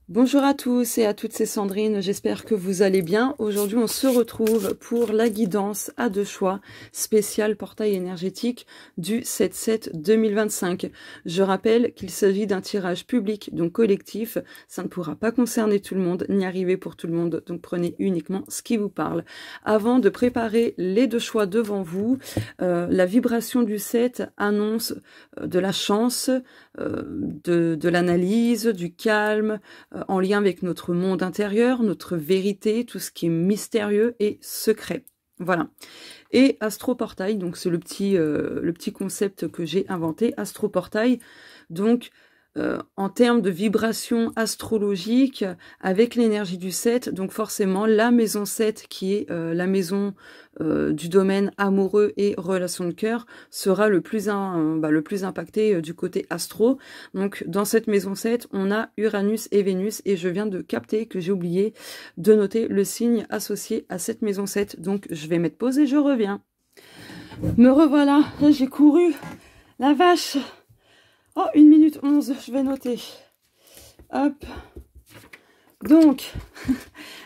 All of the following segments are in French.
Bonjour à tous et à toutes, c'est Sandrine, j'espère que vous allez bien. Aujourd'hui, on se retrouve pour la guidance à deux choix spécial portail énergétique du 7/7/2025. Je rappelle qu'il s'agit d'un tirage public, donc collectif. Ça ne pourra pas concerner tout le monde, ni arriver pour tout le monde, donc prenez uniquement ce qui vous parle. Avant de préparer les deux choix devant vous, la vibration du 7 annonce de la chance, de l'analyse, du calme, en lien avec notre monde intérieur, notre vérité, tout ce qui est mystérieux et secret. Voilà. Et Astroportail, donc c'est le petit concept que j'ai inventé, Astroportail. Donc, en termes de vibration astrologique, avec l'énergie du 7, donc forcément la maison 7, qui est la maison du domaine amoureux et relation de cœur, sera le plus impacté du côté astro. Donc dans cette maison 7, on a Uranus et Vénus, et je viens de capter que j'ai oublié de noter le signe associé à cette maison 7. Donc je vais mettre pause et je reviens. Me revoilà, j'ai couru, la vache. Oh, 1 minute 11, je vais noter. Hop. Donc,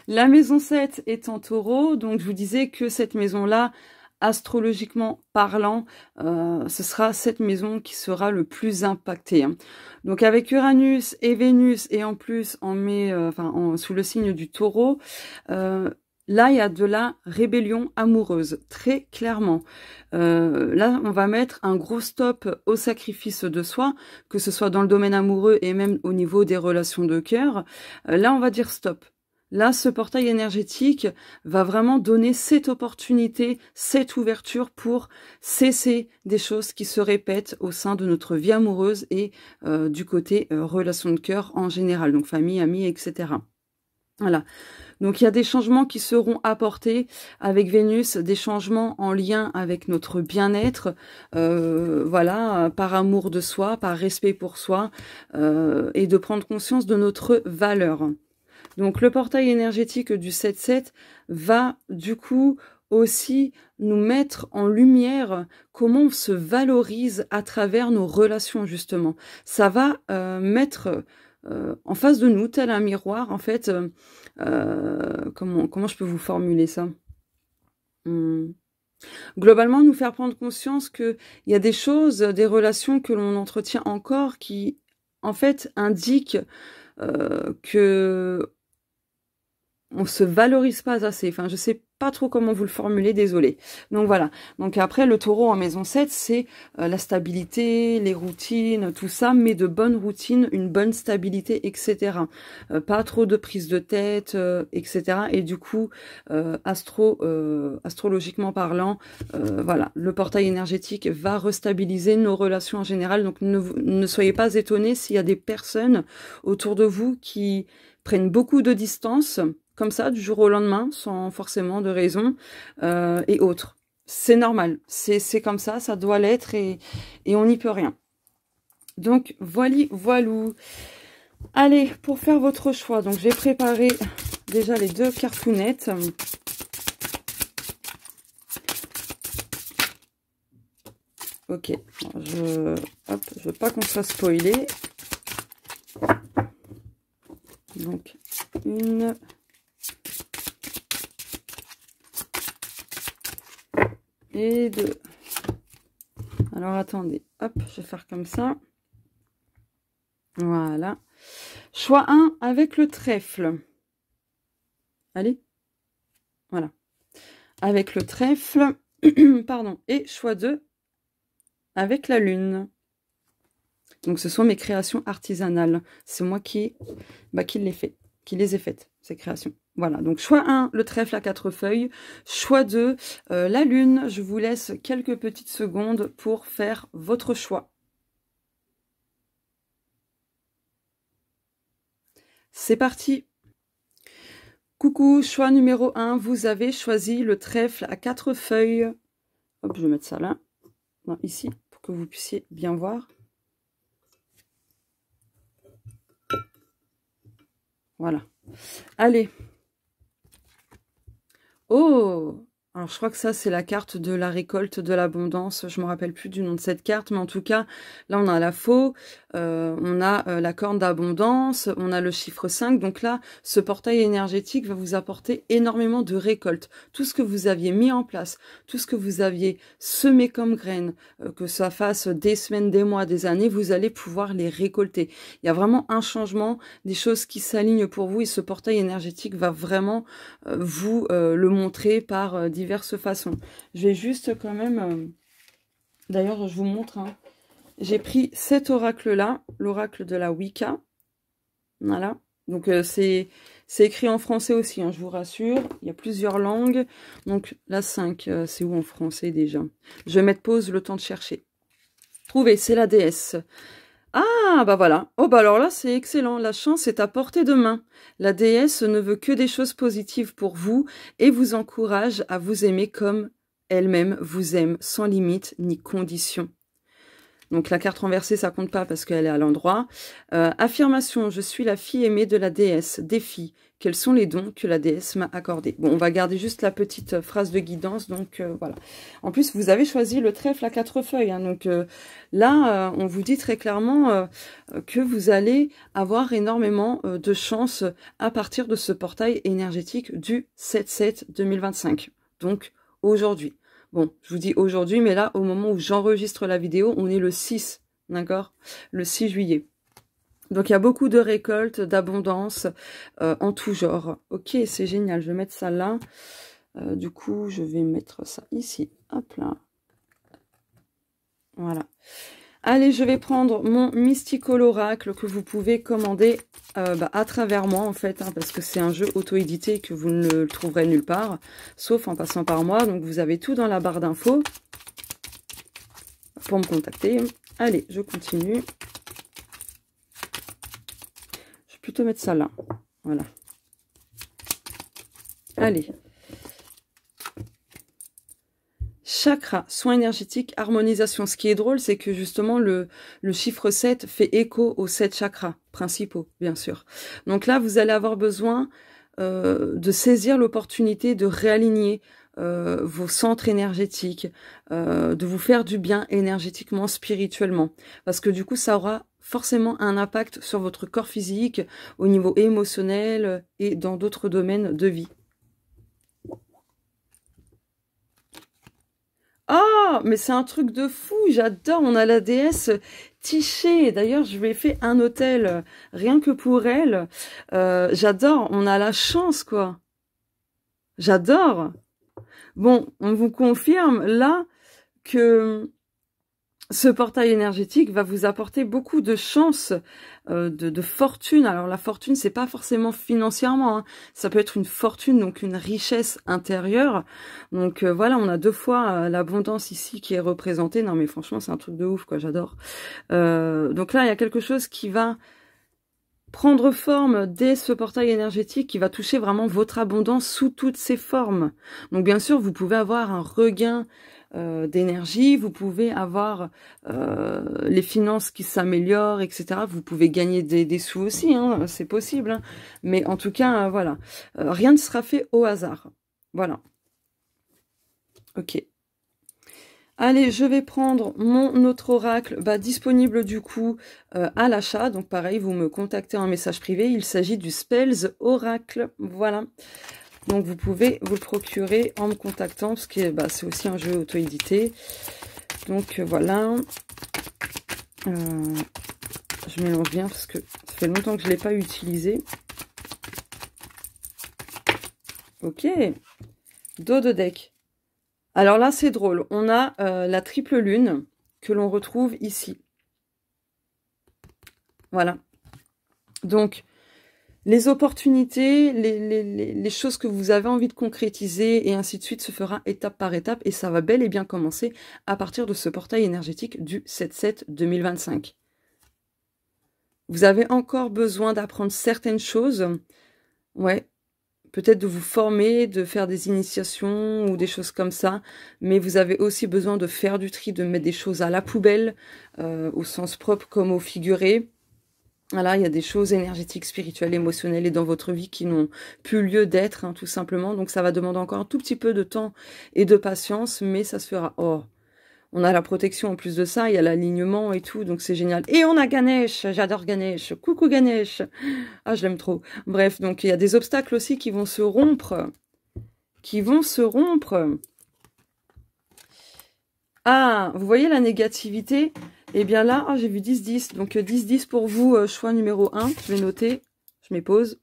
la maison 7 est en taureau. Donc, je vous disais que cette maison-là, astrologiquement parlant, ce sera cette maison qui sera le plus impactée. Donc, avec Uranus et Vénus, et en plus, sous le signe du taureau, là, il y a de la rébellion amoureuse, très clairement. Là, on va mettre un gros stop au sacrifice de soi, que ce soit dans le domaine amoureux et même au niveau des relations de cœur. Là, on va dire stop. Là, ce portail énergétique va vraiment donner cette opportunité, cette ouverture pour cesser des choses qui se répètent au sein de notre vie amoureuse et du côté relations de cœur en général, donc famille, amis, etc. Voilà. Donc il y a des changements qui seront apportés avec Vénus, des changements en lien avec notre bien-être, voilà, par amour de soi, par respect pour soi, et de prendre conscience de notre valeur. Donc le portail énergétique du 7/7 va du coup aussi nous mettre en lumière comment on se valorise à travers nos relations, justement. Ça va mettre en face de nous, tel un miroir, en fait. Comment je peux vous formuler ça? Globalement, nous faire prendre conscience qu'il y a des choses, des relations que l'on entretient encore qui, en fait, indiquent que on se valorise pas assez. Enfin, je sais pas trop comment vous le formuler, désolé. Donc voilà. Donc après, le taureau en maison 7, c'est la stabilité, les routines, tout ça, mais de bonnes routines, une bonne stabilité, etc. Pas trop de prise de tête, etc. Et du coup, astrologiquement parlant, voilà, le portail énergétique va restabiliser nos relations en général. Donc ne soyez pas étonnés s'il y a des personnes autour de vous qui prennent beaucoup de distance, comme ça, du jour au lendemain, sans forcément de raison, et autres. C'est normal, c'est comme ça doit l'être, et on n'y peut rien. Donc, voilou. Allez, pour faire votre choix, donc j'ai préparé déjà les deux cartounettes. Ok, je veux pas qu'on soit spoilé. Donc, une... et deux. Alors, attendez. Hop, je vais faire comme ça. Voilà. Choix 1 avec le trèfle. Allez. Voilà. Avec le trèfle. Pardon. Et choix 2 avec la lune. Donc, ce sont mes créations artisanales. C'est moi qui les ai faites, ces créations. Voilà, donc choix 1, le trèfle à 4 feuilles. Choix 2, la lune. Je vous laisse quelques petites secondes pour faire votre choix. C'est parti. Coucou, choix numéro 1, vous avez choisi le trèfle à 4 feuilles. Hop, je vais mettre ça là. Non, ici, pour que vous puissiez bien voir. Voilà. Allez. Oh, Alors, je crois que ça, c'est la carte de la récolte de l'abondance. Je me rappelle plus du nom de cette carte, mais en tout cas, là, on a la faux, on a la corne d'abondance, on a le chiffre 5. Donc là, ce portail énergétique va vous apporter énormément de récoltes. Tout ce que vous aviez mis en place, tout ce que vous aviez semé comme graines, que ça fasse des semaines, des mois, des années, vous allez pouvoir les récolter. Il y a vraiment un changement, des choses qui s'alignent pour vous, et ce portail énergétique va vraiment vous le montrer par diverses façons. Je vais juste quand même... D'ailleurs, je vous montre. Hein, j'ai pris cet oracle-là, l'oracle de la Wicca. Voilà. Donc, c'est écrit en français aussi, hein, je vous rassure. Il y a plusieurs langues. Donc, la 5, c'est où en français déjà? Je vais mettre pause, le temps de chercher. Trouver, c'est la déesse. Ah, bah voilà. Oh, bah alors là, c'est excellent. La chance est à portée de main. La déesse ne veut que des choses positives pour vous et vous encourage à vous aimer comme elle-même vous aime, sans limite ni condition. Donc la carte renversée, ça compte pas parce qu'elle est à l'endroit. Affirmation, je suis la fille aimée de la déesse. Défi, quels sont les dons que la déesse m'a accordés? Bon, on va garder juste la petite phrase de guidance, donc voilà. En plus, vous avez choisi le trèfle à 4 feuilles. Hein, donc là, on vous dit très clairement que vous allez avoir énormément de chance à partir de ce portail énergétique du 7/7/2025. Donc aujourd'hui. Bon, je vous dis aujourd'hui, mais là, au moment où j'enregistre la vidéo, on est le 6, d'accord? Le 6 juillet. Donc, il y a beaucoup de récoltes, d'abondance, en tout genre. Ok, c'est génial, je vais mettre ça là. Du coup, je vais mettre ça ici. Hop là. Voilà. Allez, je vais prendre mon Mystical Oracle que vous pouvez commander à travers moi, en fait, hein, parce que c'est un jeu auto-édité que vous ne le trouverez nulle part, sauf en passant par moi. Donc, vous avez tout dans la barre d'infos pour me contacter. Allez, je continue. Je vais plutôt mettre ça là. Voilà. Allez. Chakra, soins énergétiques, harmonisation. Ce qui est drôle, c'est que justement, le chiffre 7 fait écho aux 7 chakras principaux, bien sûr. Donc là, vous allez avoir besoin de saisir l'opportunité de réaligner vos centres énergétiques, de vous faire du bien énergétiquement, spirituellement. Parce que du coup, ça aura forcément un impact sur votre corps physique, au niveau émotionnel et dans d'autres domaines de vie. Oh, mais c'est un truc de fou, j'adore, on a la déesse Tyché. D'ailleurs, je lui ai fait un hôtel rien que pour elle. J'adore, on a la chance, quoi. J'adore. Bon, on vous confirme là que ce portail énergétique va vous apporter beaucoup de chance, de fortune. Alors la fortune, c'est pas forcément financièrement, hein. Ça peut être une fortune, donc une richesse intérieure. Donc voilà, on a 2 fois l'abondance ici qui est représentée. Non mais franchement, c'est un truc de ouf, quoi, j'adore. Donc là, il y a quelque chose qui va prendre forme dès ce portail énergétique qui va toucher vraiment votre abondance sous toutes ses formes. Donc bien sûr, vous pouvez avoir un regain d'énergie, vous pouvez avoir les finances qui s'améliorent, etc. Vous pouvez gagner des sous aussi, hein, c'est possible. Hein. Mais en tout cas, voilà, rien ne sera fait au hasard. Voilà. Ok. Allez, je vais prendre mon autre oracle, disponible du coup à l'achat. Donc pareil, vous me contactez en message privé. Il s'agit du Spells Oracle. Voilà. Donc vous pouvez vous le procurer en me contactant, parce que c'est aussi un jeu auto-édité. Donc voilà. Je mélange bien parce que ça fait longtemps que je ne l'ai pas utilisé. Ok. Dos de deck. Alors là, c'est drôle. On a la triple lune que l'on retrouve ici. Voilà. Donc, les opportunités, les choses que vous avez envie de concrétiser et ainsi de suite se fera étape par étape et ça va bel et bien commencer à partir de ce portail énergétique du 7/7/2025. Vous avez encore besoin d'apprendre certaines choses. Ouais. Peut-être de vous former, de faire des initiations ou des choses comme ça. Mais vous avez aussi besoin de faire du tri, de mettre des choses à la poubelle, au sens propre comme au figuré. Voilà, il y a des choses énergétiques, spirituelles, émotionnelles et dans votre vie qui n'ont plus lieu d'être, hein, tout simplement. Donc ça va demander encore un tout petit peu de temps et de patience, mais ça se fera. Oh, on a la protection en plus de ça, il y a l'alignement et tout, donc c'est génial. Et on a Ganesh, j'adore Ganesh. Coucou Ganesh. Ah, je l'aime trop. Bref, donc il y a des obstacles aussi qui vont se rompre. Ah, vous voyez la négativité? Eh bien là, j'ai vu 10-10. Donc 10-10 pour vous, choix numéro 1. Je vais noter, je mets pause.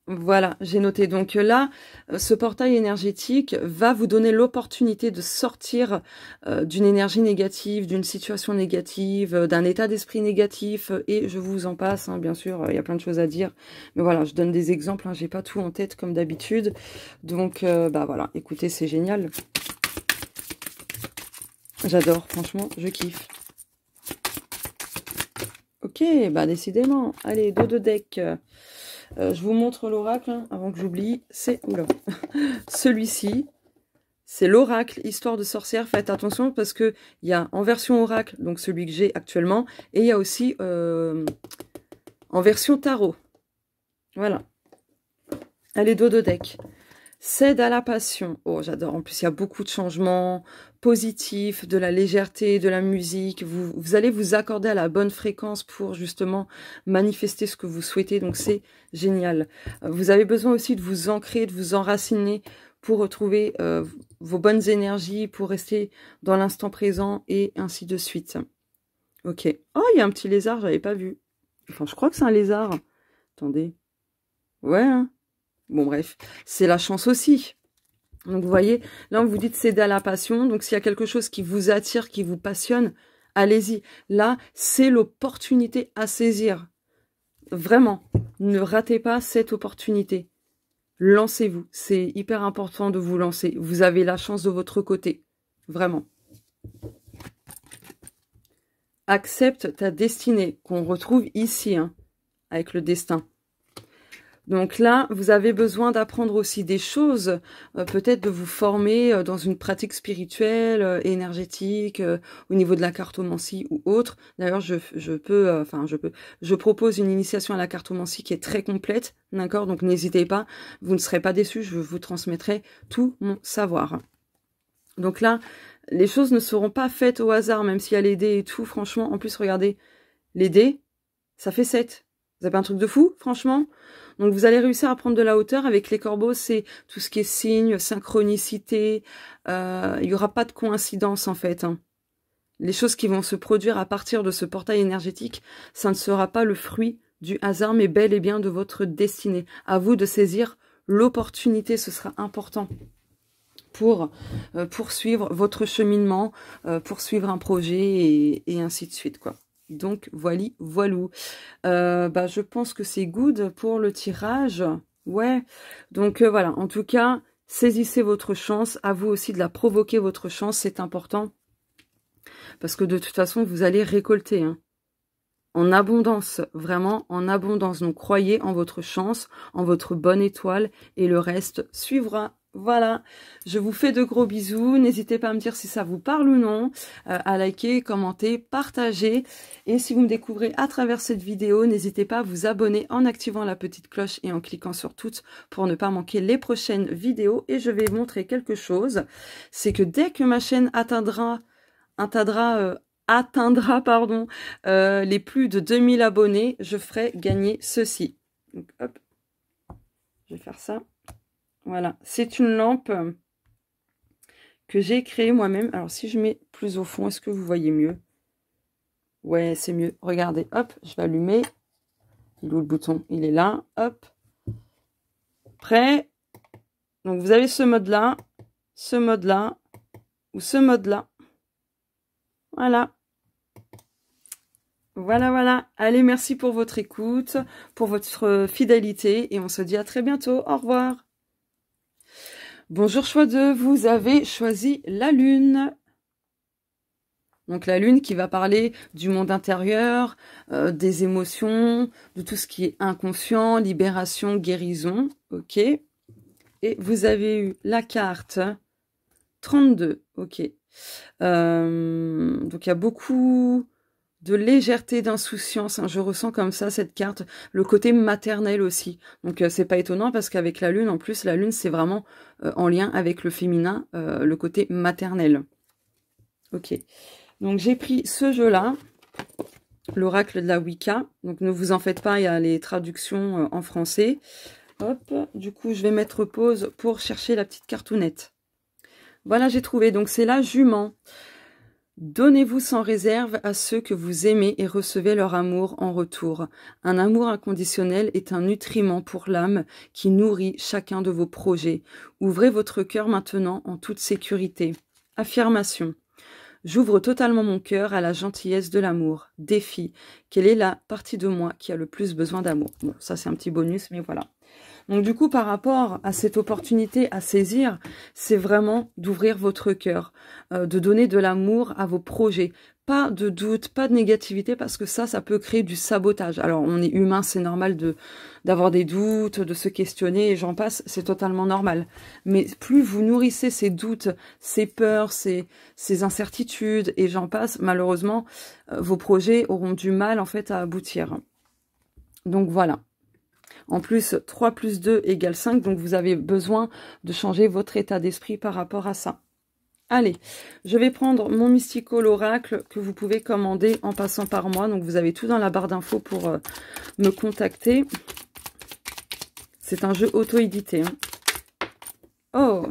Voilà, j'ai noté. Donc là, ce portail énergétique va vous donner l'opportunité de sortir d'une énergie négative, d'une situation négative, d'un état d'esprit négatif. Et je vous en passe, hein, bien sûr, il y a plein de choses à dire. Mais voilà, je donne des exemples, hein, j'ai pas tout en tête comme d'habitude. Donc, bah voilà, écoutez, c'est génial. J'adore, franchement, je kiffe. Ok, bah décidément. Allez, dos de deck. Je vous montre l'oracle, hein, avant que j'oublie. C'est... Oula. Celui-ci, c'est l'oracle Histoire de sorcière. Faites attention parce que il y a en version oracle, donc celui que j'ai actuellement, et il y a aussi en version tarot. Voilà. Allez, dos de deck. Cède à la passion. Oh, j'adore. En plus, il y a beaucoup de changements positifs, de la légèreté, de la musique. Vous allez vous accorder à la bonne fréquence pour justement manifester ce que vous souhaitez. Donc, c'est génial. Vous avez besoin aussi de vous ancrer, de vous enraciner pour retrouver vos bonnes énergies, pour rester dans l'instant présent et ainsi de suite. Ok. Oh, il y a un petit lézard, j'avais pas vu. Enfin, je crois que c'est un lézard. Attendez. Ouais, hein. Bon, bref, c'est la chance aussi. Donc, vous voyez, là, on vous dit de céder à la passion. Donc, s'il y a quelque chose qui vous attire, qui vous passionne, allez-y. Là, c'est l'opportunité à saisir. Vraiment, ne ratez pas cette opportunité. Lancez-vous. C'est hyper important de vous lancer. Vous avez la chance de votre côté. Vraiment. Accepte ta destinée, qu'on retrouve ici, hein, avec le destin. Donc là, vous avez besoin d'apprendre aussi des choses, peut-être de vous former dans une pratique spirituelle, énergétique, au niveau de la cartomancie ou autre. D'ailleurs, je propose une initiation à la cartomancie qui est très complète, d'accord? Donc n'hésitez pas, vous ne serez pas déçus, je vous transmettrai tout mon savoir. Donc là, les choses ne seront pas faites au hasard, même s'il y a les dés et tout, franchement. En plus, regardez, les dés, ça fait 7. Vous avez un truc de fou, franchement? Donc, vous allez réussir à prendre de la hauteur. Avec les corbeaux, c'est tout ce qui est signe, synchronicité. Il n'y aura pas de coïncidence, en fait. Hein. Les choses qui vont se produire à partir de ce portail énergétique, ça ne sera pas le fruit du hasard, mais bel et bien de votre destinée. À vous de saisir l'opportunité, ce sera important pour poursuivre votre cheminement, poursuivre un projet et ainsi de suite, quoi. Donc, voilou. Bah, je pense que c'est good pour le tirage. Ouais. Donc, voilà. En tout cas, saisissez votre chance. À vous aussi de la provoquer, votre chance. C'est important. Parce que de toute façon, vous allez récolter. Hein. En abondance. Vraiment en abondance. Donc, croyez en votre chance, en votre bonne étoile. Et le reste suivra. Voilà, je vous fais de gros bisous. N'hésitez pas à me dire si ça vous parle ou non, à liker, commenter, partager. Et si vous me découvrez à travers cette vidéo, n'hésitez pas à vous abonner en activant la petite cloche et en cliquant sur toutes pour ne pas manquer les prochaines vidéos. Et je vais vous montrer quelque chose, c'est que dès que ma chaîne atteindra les plus de 2000 abonnés, je ferai gagner ceci. Donc hop, je vais faire ça. Voilà, c'est une lampe que j'ai créée moi-même. Alors, si je mets plus au fond, est-ce que vous voyez mieux? Ouais, c'est mieux. Regardez, hop, je vais allumer. Il est où le bouton? Il est là, hop. Prêt. Donc, vous avez ce mode-là ou ce mode-là. Voilà. Voilà. Allez, merci pour votre écoute, pour votre fidélité et on se dit à très bientôt. Au revoir. Bonjour choix 2, vous avez choisi la lune. Donc la lune qui va parler du monde intérieur, des émotions, de tout ce qui est inconscient, libération, guérison. Ok. Et vous avez eu la carte 32. Ok. Donc il y a beaucoup de légèreté, d'insouciance, hein, je ressens comme ça cette carte, le côté maternel aussi. Donc c'est pas étonnant parce qu'avec la lune, en plus, la lune c'est vraiment en lien avec le féminin, le côté maternel. Ok, donc j'ai pris ce jeu-là, l'oracle de la Wicca. Donc ne vous en faites pas, il y a les traductions en français. Hop, du coup je vais mettre pause pour chercher la petite cartounette. Voilà, j'ai trouvé, donc c'est la jument. Donnez-vous sans réserve à ceux que vous aimez et recevez leur amour en retour. Un amour inconditionnel est un nutriment pour l'âme qui nourrit chacun de vos projets. Ouvrez votre cœur maintenant en toute sécurité. Affirmation. J'ouvre totalement mon cœur à la gentillesse de l'amour. Défi. Quelle est la partie de moi qui a le plus besoin d'amour? Bon, ça c'est un petit bonus, mais voilà. Donc du coup, par rapport à cette opportunité à saisir, c'est vraiment d'ouvrir votre cœur, de donner de l'amour à vos projets. Pas de doute, pas de négativité, parce que ça peut créer du sabotage. Alors, on est humain, c'est normal d'avoir des doutes, de se questionner, et j'en passe, c'est totalement normal. Mais plus vous nourrissez ces doutes, ces peurs, ces incertitudes, et j'en passe, malheureusement, vos projets auront du mal, en fait, à aboutir. Donc voilà. En plus, 3 plus 2 égale 5, donc vous avez besoin de changer votre état d'esprit par rapport à ça. Allez, je vais prendre mon Mystico l'oracle que vous pouvez commander en passant par moi. Donc vous avez tout dans la barre d'infos pour me contacter. C'est un jeu auto-édité. Hein. Oh,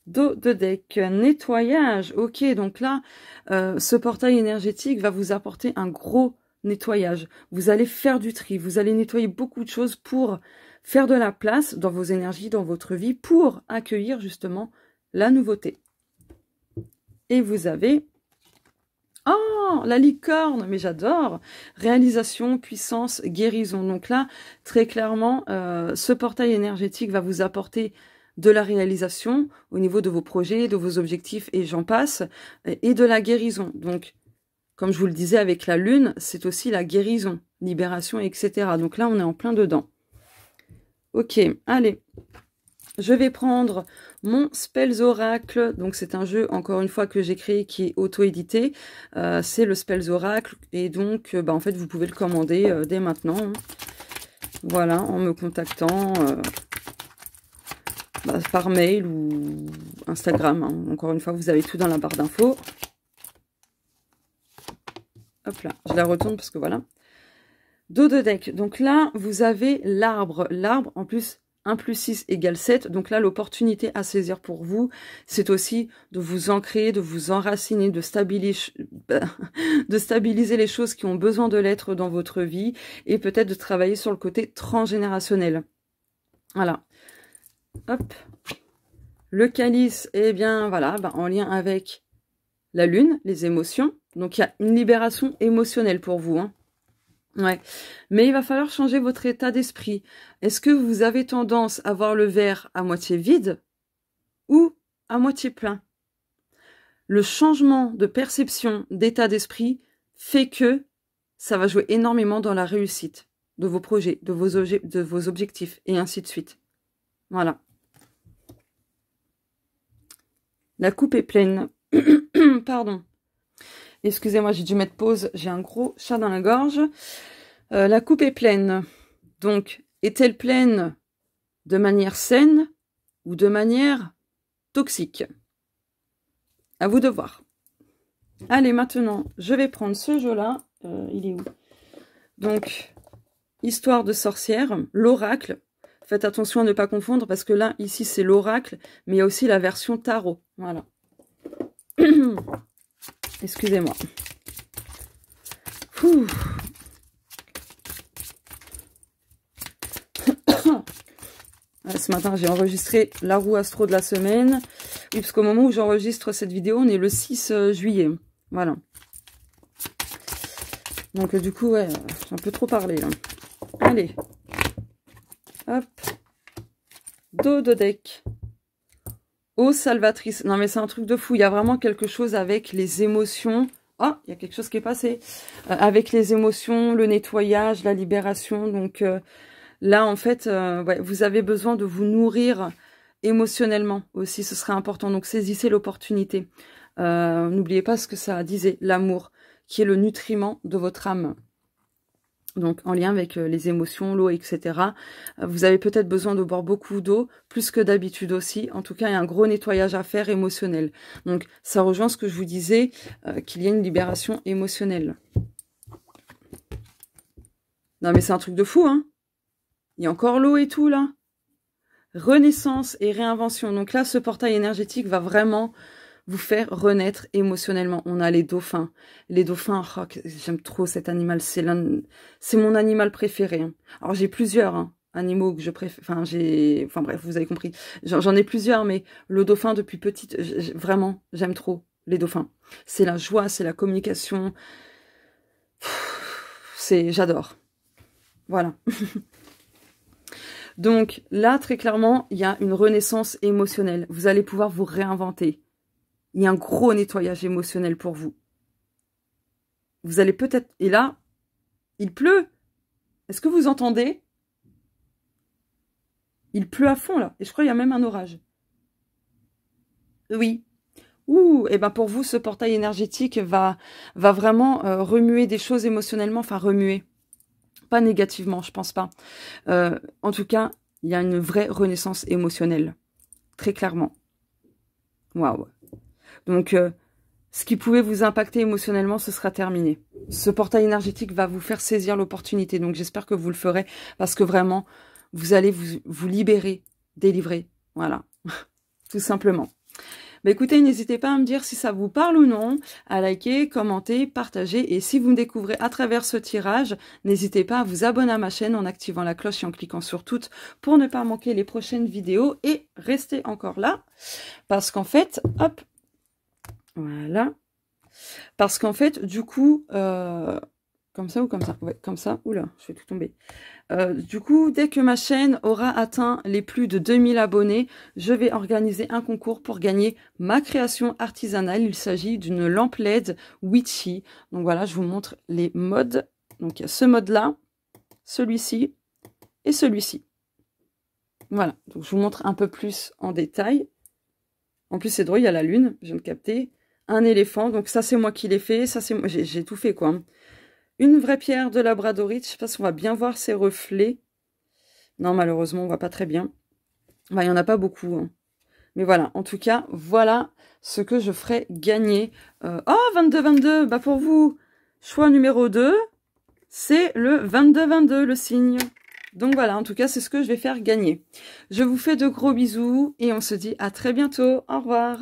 dos de deck, nettoyage. Ok, donc là, ce portail énergétique va vous apporter un gros nettoyage. Vous allez faire du tri, vous allez nettoyer beaucoup de choses pour faire de la place dans vos énergies, dans votre vie, pour accueillir justement la nouveauté. Et vous avez... Oh, la licorne, mais j'adore. Réalisation, puissance, guérison. Donc là, très clairement, ce portail énergétique va vous apporter de la réalisation au niveau de vos projets, de vos objectifs, et j'en passe, et de la guérison. Donc, comme je vous le disais avec la lune, c'est aussi la guérison, libération, etc. Donc là, on est en plein dedans. Ok, allez. Je vais prendre mon Spells Oracle. Donc c'est un jeu, encore une fois, que j'ai créé, qui est auto-édité. C'est le Spells Oracle. Et donc, en fait, vous pouvez le commander dès maintenant. Hein. Voilà, en me contactant par mail ou Instagram. Hein. Encore une fois, vous avez tout dans la barre d'infos. Hop là, je la retourne parce que voilà. Dos de deck. Donc là, vous avez l'arbre. L'arbre, en plus, 1 plus 6 égale 7. Donc là, l'opportunité à saisir pour vous, c'est aussi de vous ancrer, de vous enraciner, de stabiliser les choses qui ont besoin de l'être dans votre vie et peut-être de travailler sur le côté transgénérationnel. Voilà. Hop. Le calice, eh bien, voilà, en lien avec la lune, les émotions. Donc, il y a une libération émotionnelle pour vous. Hein. Ouais. Mais il va falloir changer votre état d'esprit. Est-ce que vous avez tendance à voir le verre à moitié vide ou à moitié plein? Le changement de perception d'état d'esprit fait que ça va jouer énormément dans la réussite de vos projets, de vos objectifs, et ainsi de suite. Voilà. La coupe est pleine. Pardon. Excusez-moi, j'ai dû mettre pause. J'ai un gros chat dans la gorge. La coupe est pleine. Donc, est-elle pleine de manière saine ou de manière toxique? À vous de voir. Allez, maintenant, je vais prendre ce jeu-là. Il est où? Donc, histoire de sorcière, l'oracle. Faites attention à ne pas confondre parce que là, ici, c'est l'oracle, mais il y a aussi la version tarot. Voilà. Excusez-moi. Ce matin, j'ai enregistré la roue astro de la semaine. Oui, parce qu'au moment où j'enregistre cette vidéo, on est le 6 juillet. Voilà. Donc, du coup, ouais, j'ai un peu trop parlé, là. Allez. Hop. Dos de deck. Oh, salvatrice. Non, mais c'est un truc de fou. Il y a vraiment quelque chose avec les émotions. Oh, il y a quelque chose qui est passé. Avec les émotions, le nettoyage, la libération. Donc, là, en fait, ouais, vous avez besoin de vous nourrir émotionnellement aussi. Ce serait important. Donc, saisissez l'opportunité. N'oubliez pas ce que ça disait, l'amour. qui est le nutriment de votre âme. Donc, en lien avec les émotions, l'eau, etc. Vous avez peut-être besoin de boire beaucoup d'eau, plus que d'habitude aussi. En tout cas, il y a un gros nettoyage à faire émotionnel. Donc, ça rejoint ce que je vous disais, qu'il y a une libération émotionnelle. Non, mais c'est un truc de fou, hein. Il y a encore l'eau et tout, là. Renaissance et réinvention. Donc là, ce portail énergétique va vraiment vous faire renaître émotionnellement. On a les dauphins. Les dauphins, oh, j'aime trop cet animal. C'est mon animal préféré. Hein. Alors, j'ai plusieurs animaux que je préfère. Enfin, bref, vous avez compris. J'en ai plusieurs, mais le dauphin, depuis petite, vraiment, j'aime trop les dauphins. C'est la joie, c'est la communication. J'adore. Voilà. Donc là, très clairement, il y a une renaissance émotionnelle. Vous allez pouvoir vous réinventer. Il y a un gros nettoyage émotionnel pour vous. Vous allez peut-être... Et là, il pleut. Est-ce que vous entendez? Il pleut à fond, là. Et je crois qu'il y a même un orage. Oui. Ouh, et ben pour vous, ce portail énergétique va vraiment remuer des choses émotionnellement. Enfin, remuer. Pas négativement, je pense pas. En tout cas, il y a une vraie renaissance émotionnelle. Très clairement. Waouh. Donc, ce qui pouvait vous impacter émotionnellement, ce sera terminé. Ce portail énergétique va vous faire saisir l'opportunité. Donc, j'espère que vous le ferez parce que vraiment, vous allez vous libérer, délivrer. Voilà, tout simplement. Bah écoutez, n'hésitez pas à me dire si ça vous parle ou non, à liker, commenter, partager. Et si vous me découvrez à travers ce tirage, n'hésitez pas à vous abonner à ma chaîne en activant la cloche et en cliquant sur toutes pour ne pas manquer les prochaines vidéos. Et restez encore là parce qu'en fait, hop, voilà. Parce qu'en fait, du coup, comme ça ou comme ça? Ouais, comme ça. Oula, je vais tout tomber. Du coup, dès que ma chaîne aura atteint les plus de 2000 abonnés, je vais organiser un concours pour gagner ma création artisanale. Il s'agit d'une lampe LED Witchy. Donc voilà, je vous montre les modes. Donc il y a ce mode-là, celui-ci et celui-ci. Voilà, donc je vous montre un peu plus en détail. En plus, c'est drôle, il y a la lune, je viens de capter. Un éléphant, donc ça c'est moi qui l'ai fait, ça c'est moi, j'ai tout fait quoi. Une vraie pierre de labradorite, je sais pas si on va bien voir ses reflets. Non, malheureusement, on voit pas très bien. Bah, il y en a pas beaucoup. Hein. Mais voilà, en tout cas, voilà ce que je ferai gagner. Oh, 22-22, bah pour vous, choix numéro 2, c'est le 22-22, le signe. Donc voilà, en tout cas, c'est ce que je vais faire gagner. Je vous fais de gros bisous et on se dit à très bientôt. Au revoir.